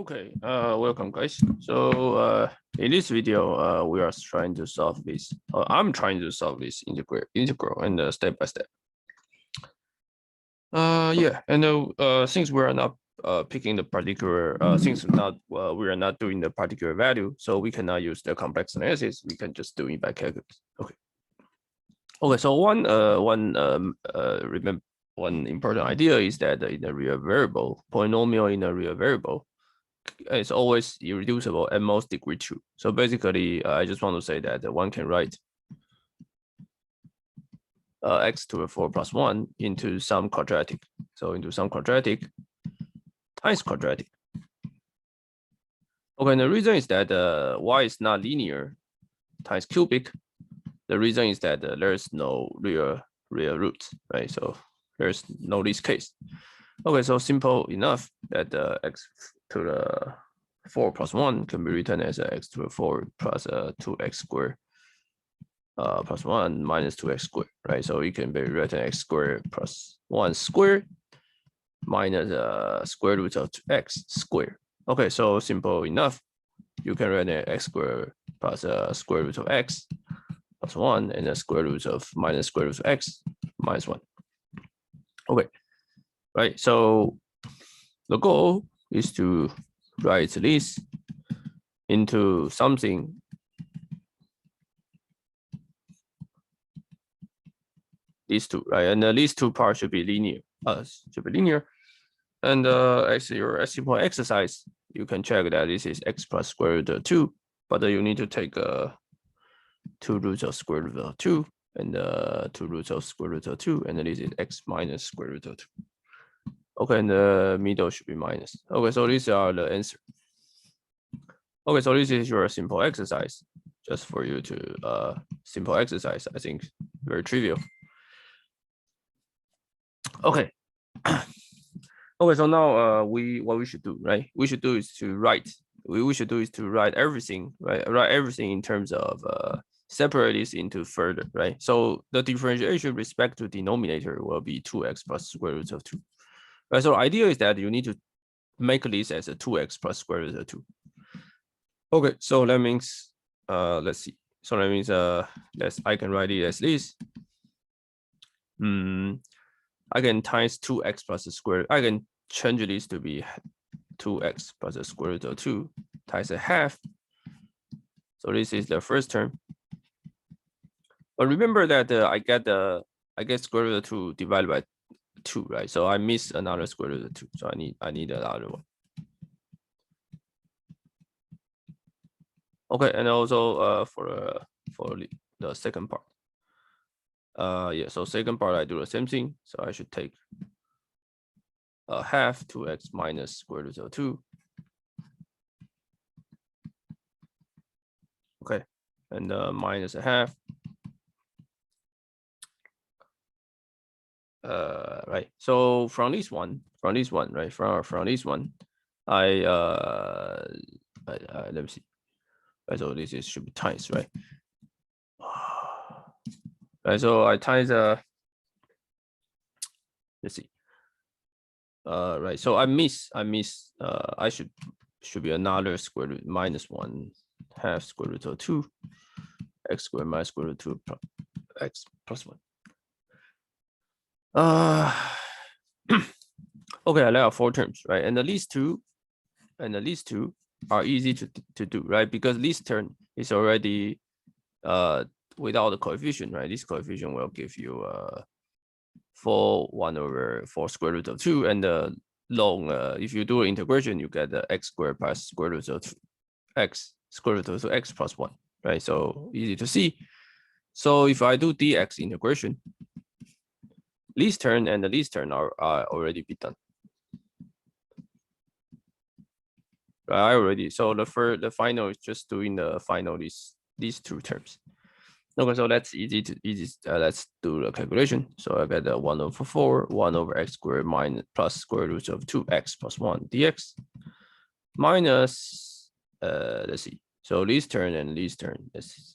Okay, welcome guys. So in this video, we are trying to solve this. I'm trying to solve this integral and step by step. Yeah, and since we are not picking the particular, since we are not doing the particular value, so we cannot use the complex analysis. We can just do it by calculus. Okay. Okay. So remember one important idea is that in a real variable, polynomial in a real variable, it's always irreducible at most degree 2. So basically, I just want to say that one can write x to the 4 plus 1 into some quadratic. So into some quadratic times quadratic. Okay, and the reason is that y is not linear times cubic. The reason is that there's no real roots, right? So there's no this case. Okay, so simple enough that x to the 4 plus 1 can be written as x to the 4 plus 2x squared plus 1 minus 2x squared, right? So it can be written x squared plus 1 squared minus square root of x squared. Okay, so simple enough. You can write x squared plus square root of x plus 1 and the square root of minus square root of x minus 1. Okay, right? So the goal is to write this into something these two, right? And these two parts should be linear. And as your simple exercise, you can check that this is x plus square root of 2, but you need to take 2 roots of square root of 2 and 2 roots of square root of 2, and this is x minus square root of 2. Okay, and the middle should be minus. Okay, so these are the answer. Okay, so this is your simple exercise, just for you to simple exercise. I think very trivial. Okay. Okay, so now what we should do, right? We should do is to write. We should do is to write everything, right? Write everything in terms of separate this into further, right? So the differentiation with respect to denominator will be 2x plus square root of 2. Right, so the idea is that you need to make this as a 2x plus square root of 2. Okay, so that means let's see. So that means I can write it as this. I can times 2x plus the square. I can change this to be 2x plus the square root of 2 times a half. So this is the first term. But remember that I get square root of 2 divided by 2, right? So I miss another square root of 2. So I need another one. Okay, and also for the second part. Yeah, so second part I do the same thing. So I should take half 2x minus square root of 2. Okay, and minus a half. Right. So from this one, right? From this one, let me see. Right, so this should be times, right? Right. So I times let's see. Right. So I miss. I should be another square root minus 1 half square root of 2 x squared minus square root of 2 x plus 1. Okay, I have 4 terms, right? And these two are easy to do, right? Because this term is already without the coefficient, right? This coefficient will give you 1 over 4 square root of 2, and the long if you do integration, you get the x squared plus square root of 2 x square root of 2 x plus 1, right? So easy to see. So if I do dx integration, this term and this term are already be done. I already, so the final is just doing the final these 2 terms. Okay, so that's easy. Let's do the calculation. So I get 1 over 4, 1 over x squared minus plus square root of 2x plus 1 dx minus let's see. So this term and this term. Let's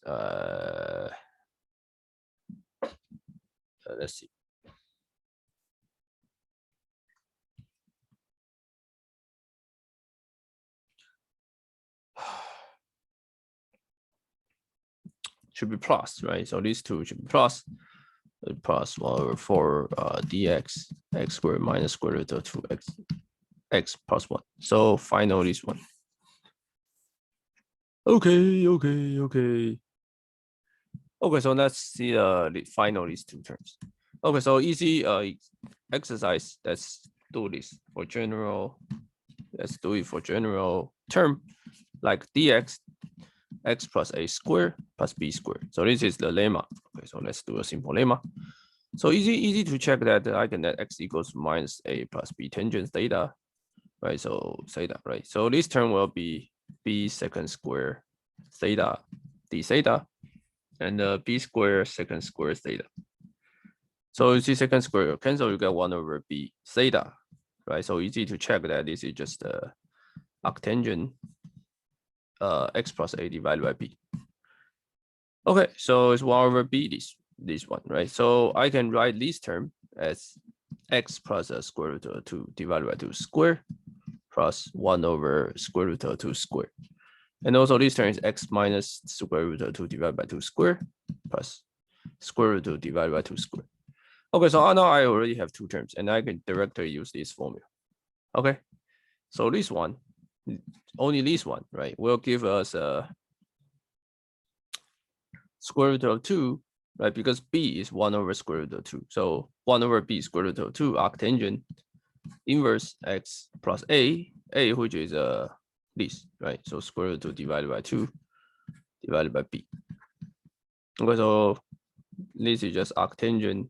see. should be plus, right? So these two should be plus. Plus 1/4 dx x squared minus square root of 2x x plus 1. So final this one. Okay. Okay, so let's see the final these two terms. Okay, so easy exercise. Let's do this for general. Let's do it for general term like dx x plus a squared plus b squared. So this is the lemma. Okay, so let's do a simple lemma. So easy to check that the eigennet x equals minus a plus b tangent theta, right? So theta, right? So this term will be b second square theta d theta, and b square second square theta. So you see second square cancel, you get 1/b theta, right? So easy to check that this is just the arctangent x plus a divided by b. Okay, so it's 1/b this one, right? So I can write this term as x plus a square root of 2 divided by 2 square plus 1/square root of 2 square. And also this term is x minus square root of 2 divided by 2 square plus square root of 2 divided by 2 square. Okay, so now I already have two terms and I can directly use this formula. Okay, so this one, only this one, right, will give us a square root of 2, right? Because b is 1/square root of 2. So 1/b square root of 2 arctangent inverse x plus a which is this, right? So square root of 2 divided by 2 divided by b. Okay, so this is just arctangent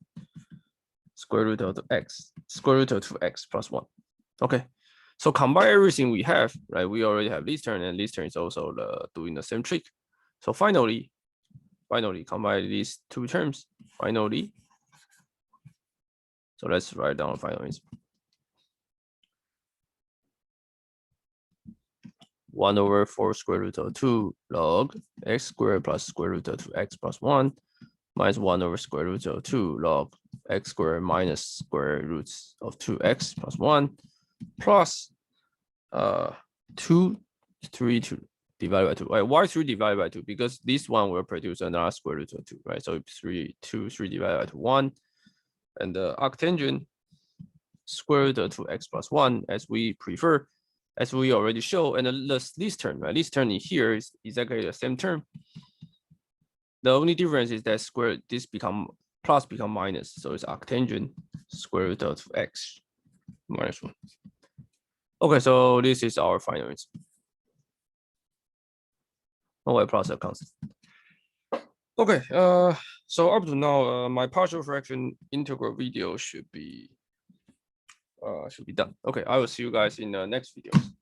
square root of x, square root of 2x plus 1. Okay, so combine everything we have, right? We already have this term, and this term is also doing the same trick. So finally combine these two terms. Finally, so let's write down finally. 1/4 square root of 2 log x squared plus square root of 2x plus 1 minus 1/square root of 2 log x squared minus square roots of 2x plus 1 plus 2 divided by 2. Right? Why 3 divided by 2? Because this one will produce another square root of 2, right? So 3 divided by 2, 1. And the arctangent square root of 2x plus 1 as we prefer, as we already show, and this term, right? This term in here is exactly the same term. The only difference is that this plus become minus, so it's arctangent square root of x minus 1. Okay, so this is our final answer. Oh, plus a constant. Okay, so up to now, my partial fraction integral video should be done. Okay, I will see you guys in the next videos.